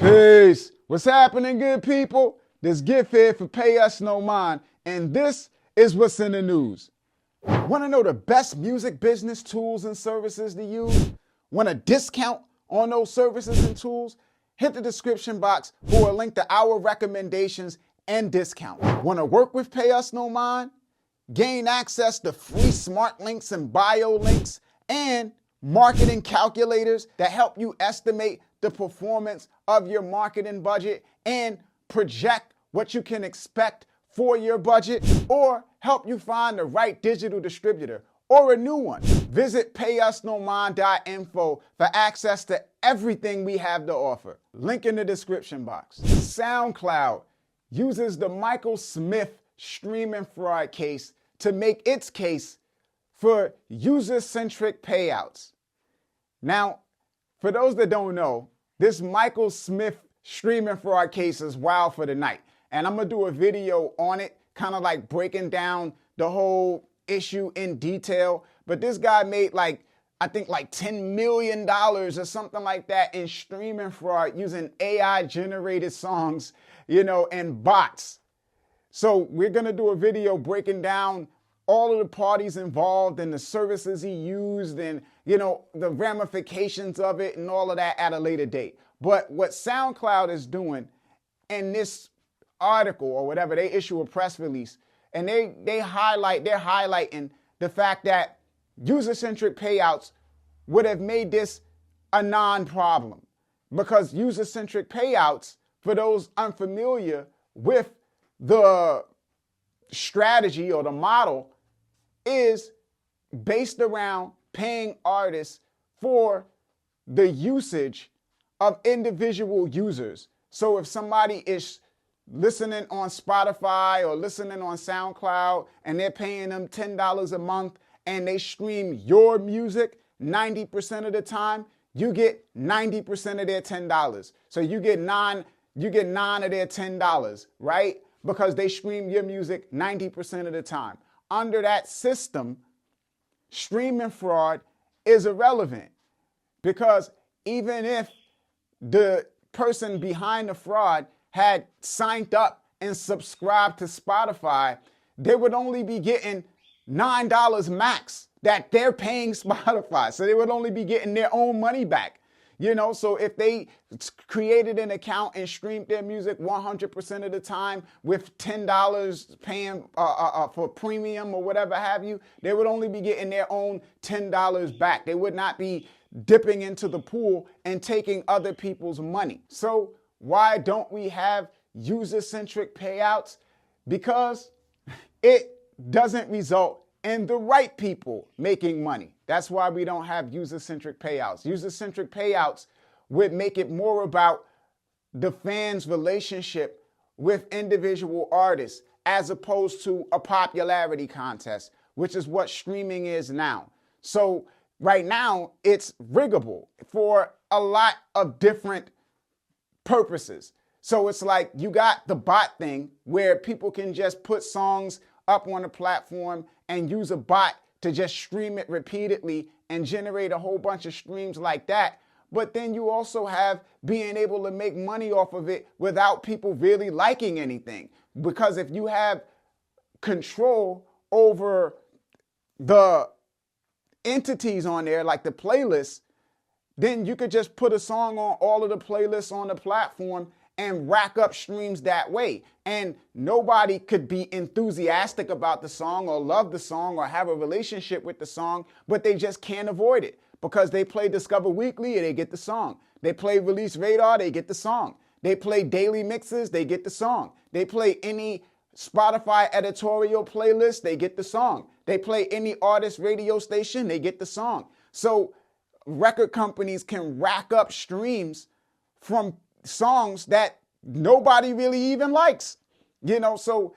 Peace. What's happening, good people? This gift here for Pay Us No Mind, and this is what's in the news. Want to know the best music business tools and services to use? Want a discount on those services and tools? Hit the description box for a link to our recommendations and discount. Want to work with Pay Us No Mind? Gain access to free smart links and bio links and marketing calculators that help you estimate the performance of your marketing budget and project what you can expect for your budget, or help you find the right digital distributor or a new one. Visit payusnomind.info for access to everything we have to offer. Link in the description box. Soundcloud uses the Michael Smith streaming fraud case to make its case for user-centric payouts. Now, for those that don't know, this Michael Smith streaming fraud case is wild for the night. And I'm going to do a video on it, kind of like breaking down the whole issue in detail. But this guy made I think $10 million or something like that in streaming fraud using AI generated songs, and bots. So we're going to do a video breaking down all of the parties involved and the services he used and, the ramifications of it and all of that at a later date. But what SoundCloud is doing in this article or whatever, they issue a press release and they're highlighting the fact that user-centric payouts would have made this a non-problem, because user-centric payouts, for those unfamiliar with the strategy or the model, is based around paying artists for the usage of individual users. So if somebody is listening on Spotify or listening on SoundCloud and they're paying them $10 a month and they stream your music 90% of the time, you get 90% of their $10. So you get nine of their $10, right? Because they stream your music 90% of the time. Under that system, streaming fraud is irrelevant, because even if the person behind the fraud had signed up and subscribed to Spotify, they would only be getting $9 max that they're paying Spotify. So they would only be getting their own money back. So if they created an account and streamed their music 100% of the time with $10 paying for premium or whatever have you, they would only be getting their own $10 back. They would not be dipping into the pool and taking other people's money. So why don't we have user-centric payouts? Because it doesn't result in the right people making money. That's why we don't have user-centric payouts. User-centric payouts would make it more about the fans' relationship with individual artists as opposed to a popularity contest, which is what streaming is now. So right now, it's riggable for a lot of different purposes. So it's like you got the bot thing where people can just put songs up on a platform and use a bot to just stream it repeatedly and generate a whole bunch of streams like that. But then you also have being able to make money off of it without people really liking anything. Because if you have control over the entities on there, like the playlists, then you could just put a song on all of the playlists on the platform and rack up streams that way. And nobody could be enthusiastic about the song or love the song or have a relationship with the song, but they just can't avoid it because they play Discover Weekly and they get the song. They play Release Radar, they get the song. They play daily mixes, they get the song. They play any Spotify editorial playlist, they get the song. They play any artist radio station, they get the song. So record companies can rack up streams from songs that nobody really even likes, so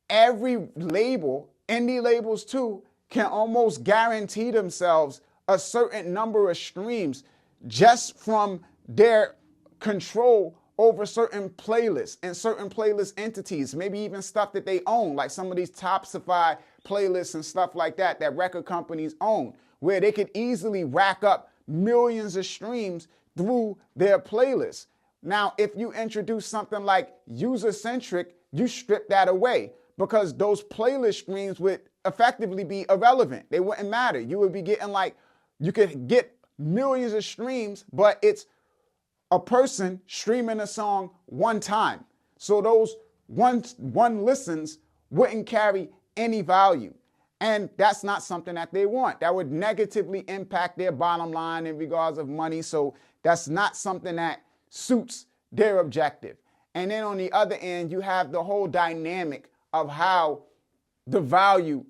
every label, indie labels too, can almost guarantee themselves a certain number of streams just from their control over certain playlists and certain playlist entities, maybe even stuff that they own, like some of these Topsify playlists and stuff like that record companies own, where they could easily rack up millions of streams through their playlists. Now, if you introduce something like user-centric, you strip that away because those playlist streams would effectively be irrelevant. They wouldn't matter. You would be getting you could get millions of streams, but it's a person streaming a song one time. So those one listens wouldn't carry any value. And that's not something that they want. That would negatively impact their bottom line in regards of money. So that's not something that suits their objective. And then on the other end, you have the whole dynamic of how the value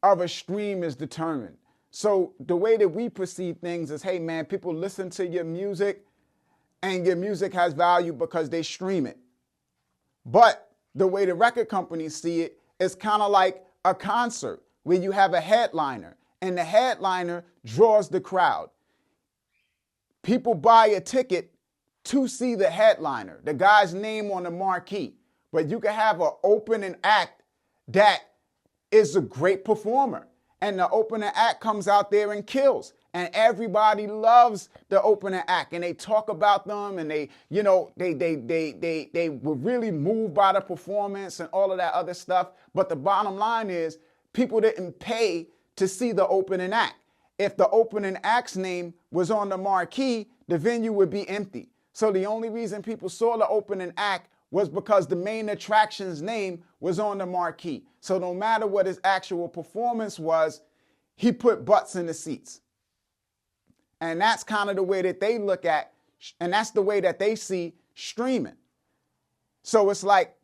of a stream is determined. So the way that we perceive things is, hey man, people listen to your music and your music has value because they stream it. But the way the record companies see it is kind of like a concert where you have a headliner and the headliner draws the crowd. People buy a ticket to see the headliner, the guy's name on the marquee. But you can have an opening act that is a great performer. And the opening act comes out there and kills. And everybody loves the opening act. And they talk about them and they were really moved by the performance and all of that other stuff. But the bottom line is people didn't pay to see the opening act. If the opening act's name was on the marquee, the venue would be empty. So the only reason people saw the opening act was because the main attraction's name was on the marquee. So no matter what his actual performance was, he put butts in the seats. And that's kind of the way that they look at, and that's the way that they see streaming. So it's like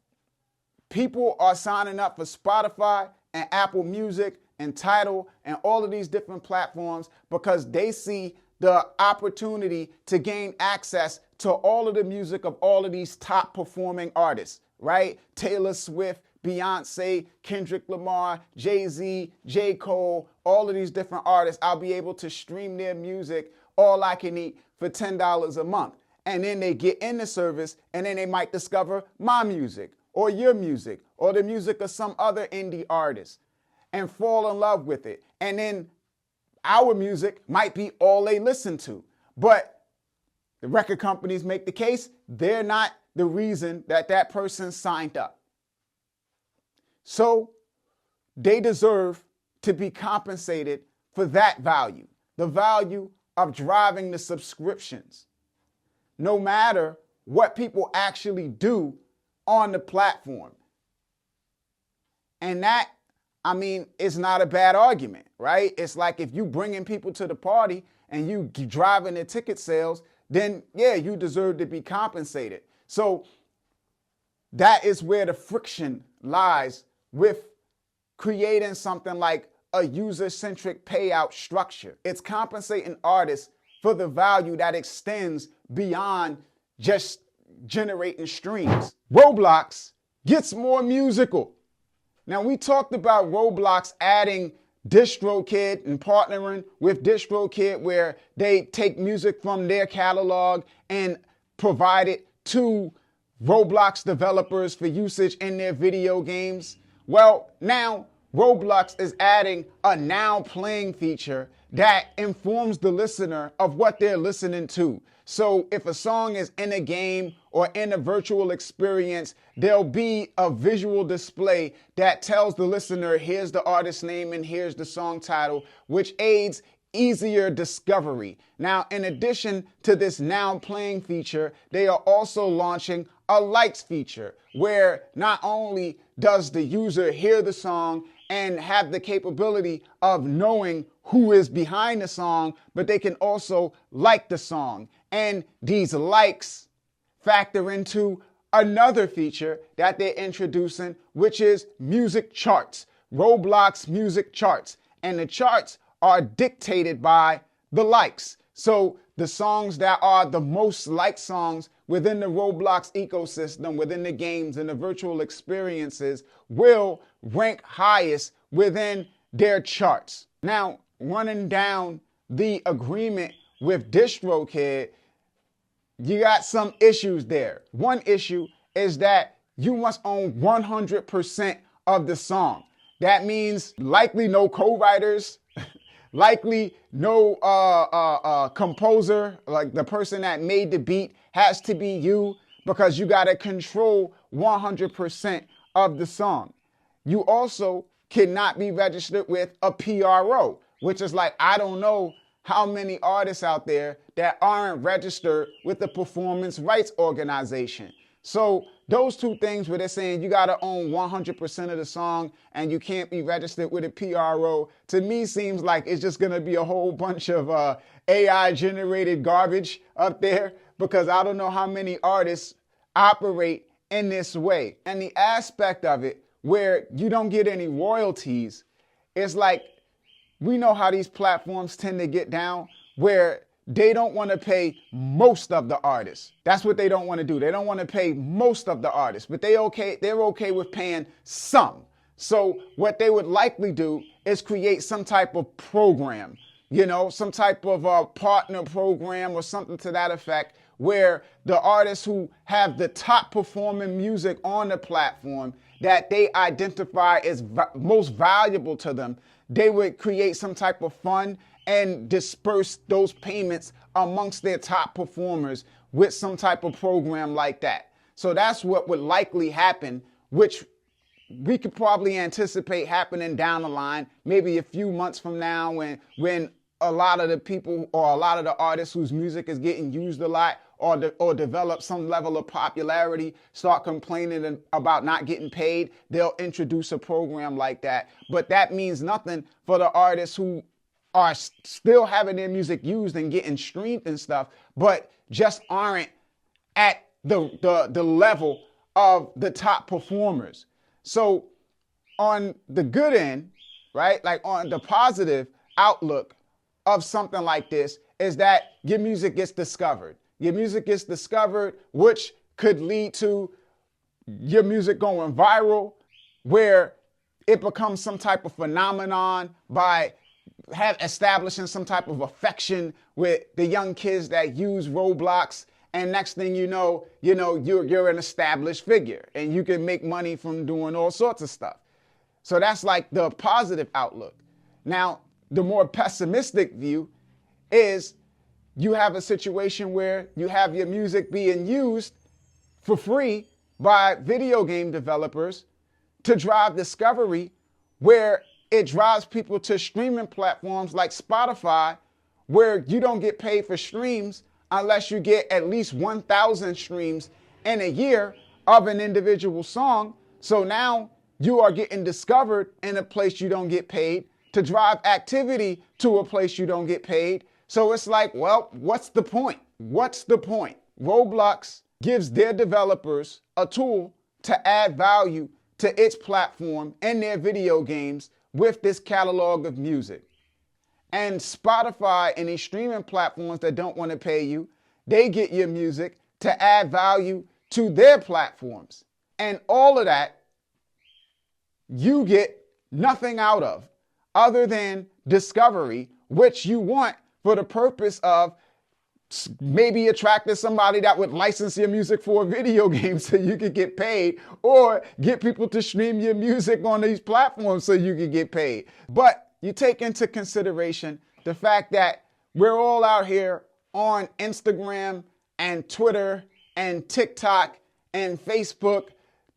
people are signing up for Spotify and Apple Music and Tidal and all of these different platforms because they see the opportunity to gain access to all of the music of all of these top performing artists, right? Taylor Swift, Beyonce, Kendrick Lamar, Jay-Z, J. Cole, all of these different artists. I'll be able to stream their music all I can eat for $10 a month. And then they get in the service and then they might discover my music or your music or the music of some other indie artist and fall in love with it. And then our music might be all they listen to. But the record companies make the case they're not the reason that that person signed up. So they deserve to be compensated for that value, the value of driving the subscriptions, no matter what people actually do on the platform. And that, it's not a bad argument, right? It's like if you bringing people to the party and you driving their ticket sales, then yeah, you deserve to be compensated. So that is where the friction lies with creating something like a user-centric payout structure. It's compensating artists for the value that extends beyond just generating streams. Roblox gets more musical. Now, we talked about Roblox adding DistroKid and partnering with DistroKid where they take music from their catalog and provide it to Roblox developers for usage in their video games. Well, now Roblox is adding a now playing feature that informs the listener of what they're listening to. So if a song is in a game or in a virtual experience, there'll be a visual display that tells the listener, here's the artist's name and here's the song title, which aids easier discovery. Now, in addition to this now playing feature, they are also launching a likes feature where not only does the user hear the song and have the capability of knowing who is behind the song, but they can also like the song. And these likes factor into another feature that they're introducing, which is music charts, Roblox music charts. And the charts are dictated by the likes. So the songs that are the most liked songs within the Roblox ecosystem, within the games and the virtual experiences will rank highest within their charts. Now, running down the agreement with DistroKid, you got some issues there. One issue is that you must own 100% of the song. That means likely no co-writers, likely no composer, like the person that made the beat has to be you because you got to control 100% of the song. You also cannot be registered with a PRO, which is like, I don't know how many artists out there that aren't registered with the Performance Rights Organization. So those two things where they're saying you got to own 100% of the song and you can't be registered with a PRO, to me seems like it's just going to be a whole bunch of AI generated garbage up there, because I don't know how many artists operate in this way. And the aspect of it where you don't get any royalties, it's like, we know how these platforms tend to get down, where they don't want to pay most of the artists. That's what they don't want to do. They don't want to pay most of the artists, but they're okay with paying some. So what they would likely do is create some type of program, some type of partner program or something to that effect, where the artists who have the top performing music on the platform that they identify as most valuable to them, they would create some type of fund and disperse those payments amongst their top performers with some type of program like that. So that's what would likely happen, which we could probably anticipate happening down the line, maybe a few months from now, when a lot of the people or a lot of the artists whose music is getting used a lot or develop some level of popularity start complaining about not getting paid, they'll introduce a program like that. But that means nothing for the artists who are still having their music used and getting streamed and stuff, but just aren't at the level of the top performers. So on the good end, right, like on the positive outlook of something like this is that your music gets discovered. Your music gets discovered, which could lead to your music going viral, where it becomes some type of phenomenon by establishing some type of affection with the young kids that use Roblox. And next thing you know, you're an established figure and you can make money from doing all sorts of stuff. So that's like the positive outlook. Now, the more pessimistic view is you have a situation where you have your music being used for free by video game developers to drive discovery, where it drives people to streaming platforms like Spotify, where you don't get paid for streams unless you get at least 1,000 streams in a year of an individual song. So now you are getting discovered in a place you don't get paid to drive activity to a place you don't get paid. So it's like, well, what's the point? What's the point? Roblox gives their developers a tool to add value to its platform and their video games with this catalog of music. And Spotify and these streaming platforms that don't want to pay you, they get your music to add value to their platforms. And all of that, you get nothing out of other than discovery, which you want for the purpose of maybe attracting somebody that would license your music for a video game so you could get paid, or get people to stream your music on these platforms so you could get paid. But you take into consideration the fact that we're all out here on Instagram and Twitter and TikTok and Facebook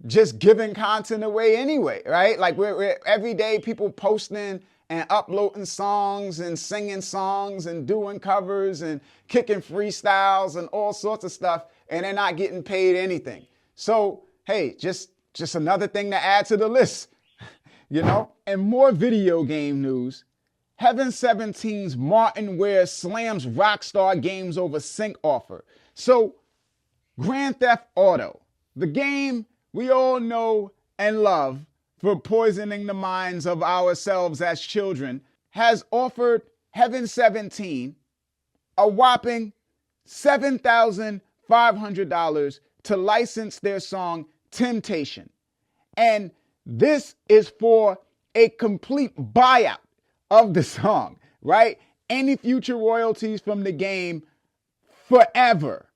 just giving content away anyway, right? Like we're every day people posting and uploading songs and singing songs and doing covers and kicking freestyles and all sorts of stuff, and they're not getting paid anything. So, hey, just another thing to add to the list, And more video game news. Heaven 17's Martin Ware slams Rockstar Games over sync offer. So, Grand Theft Auto, the game we all know and love for poisoning the minds of ourselves as children, has offered Heaven 17 a whopping $7,500 to license their song Temptation. And this is for a complete buyout of the song, right? Any future royalties from the game forever.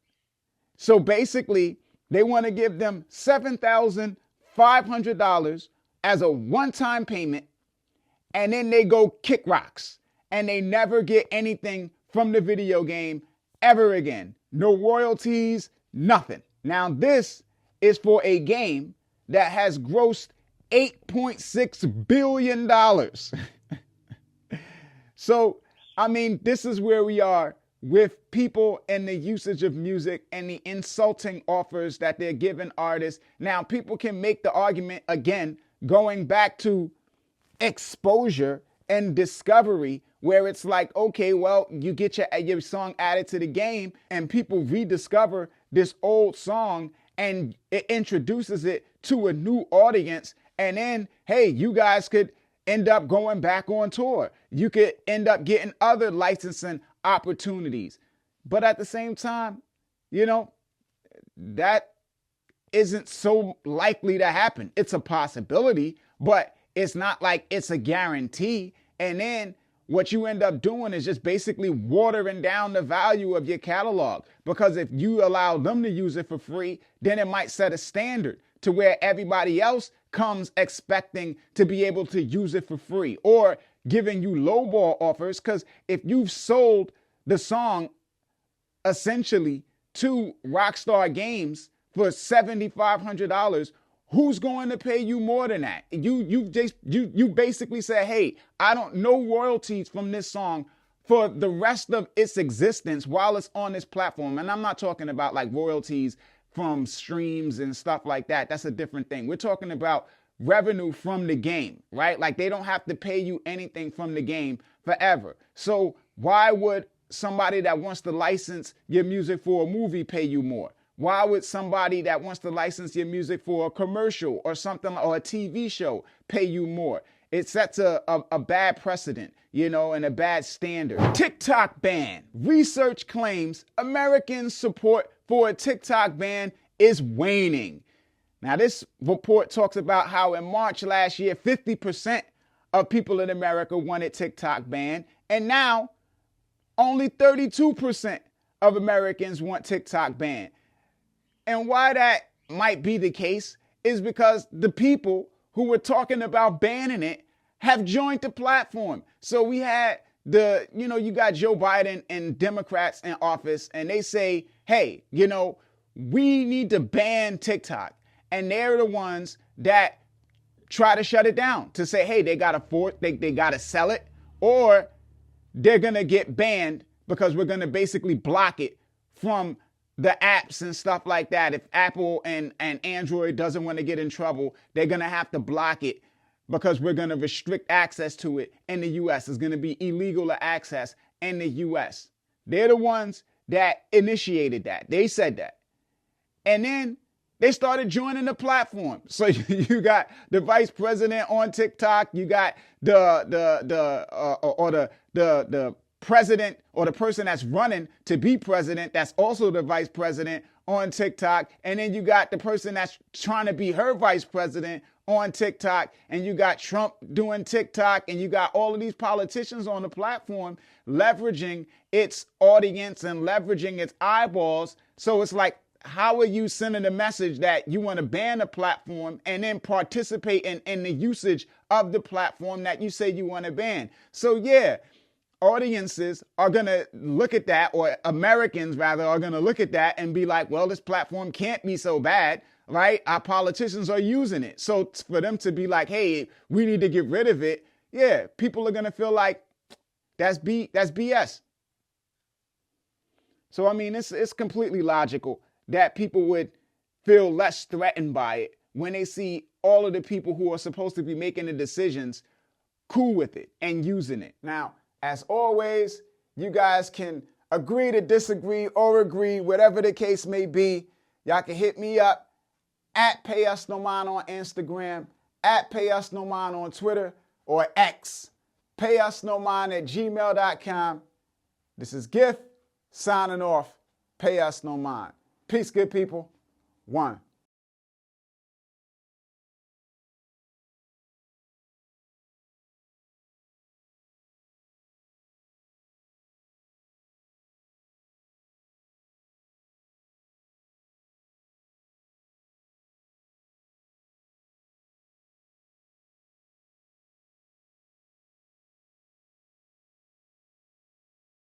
So basically, they want to give them $7,500 as a one-time payment, and then they go kick rocks, and they never get anything from the video game ever again. No royalties, nothing. Now, this is for a game that has grossed $8.6 billion. So, I mean, this is where we are with people and the usage of music and the insulting offers that they're giving artists. Now, people can make the argument, again, going back to exposure and discovery, where it's like, okay, well, you get your song added to the game and people rediscover this old song and it introduces it to a new audience. And then, hey, you guys could end up going back on tour. You could end up getting other licensing opportunities. But at the same time, you know, that isn't so likely to happen. It's a possibility, but it's not like it's a guarantee. And then what you end up doing is just basically watering down the value of your catalog. Because if you allow them to use it for free, then it might set a standard to where everybody else comes expecting to be able to use it for free, or giving you lowball offers. Because if you've sold the song essentially to Rockstar Games for $7,500, who's going to pay you more than that? You basically say, hey, I don't know royalties from this song for the rest of its existence while it's on this platform. And I'm not talking about like royalties from streams and stuff like that. That's a different thing. We're talking about revenue from the game, right? Like they don't have to pay you anything from the game forever. So why would somebody that wants to license your music for a movie pay you more? Why would somebody that wants to license your music for a commercial or something, or a TV show, pay you more? It sets a bad precedent, you know, and a bad standard. TikTok ban. Research claims Americans' support for a TikTok ban is waning. Now, this report talks about how in March last year, 50% of people in America wanted TikTok banned, and now only 32% of Americans want TikTok banned. And why that might be the case is because the people who were talking about banning it have joined the platform. So we had you got Joe Biden and Democrats in office, and they say, hey, we need to ban TikTok. And they're the ones that try to shut it down, to say, hey, they got to sell it, or they're going to get banned because we're going to basically block it from the apps and stuff like that. If Apple and Android doesn't want to get in trouble, they're going to have to block it because we're going to restrict access to it in the U.S. It's going to be illegal to access in the U.S. They're the ones that initiated that. They said that. And then they started joining the platform. So you got the vice president on TikTok. You got the president, or the person that's running to be president, that's also the vice president, on TikTok. And then you got the person that's trying to be her vice president on TikTok. And you got Trump doing TikTok. And you got all of these politicians on the platform leveraging its audience and leveraging its eyeballs. So it's like, how are you sending a message that you want to ban a platform and then participate in the usage of the platform that you say you want to ban? So yeah, audiences are going to look at that, or Americans rather are going to look at that and be like, well, this platform can't be so bad, right? Our politicians are using it. So for them to be like, hey, we need to get rid of it. Yeah, people are going to feel like that's BS. So, I mean, it's completely logical that people would feel less threatened by it when they see all of the people who are supposed to be making the decisions cool with it and using it. Now, as always, you guys can agree to disagree or agree, whatever the case may be. Y'all can hit me up at Payusnomind on Instagram, at Payusnomind on Twitter, or X, Payusnomind@gmail.com. This is Gift signing off. Payusnomind. Peace, good people. One.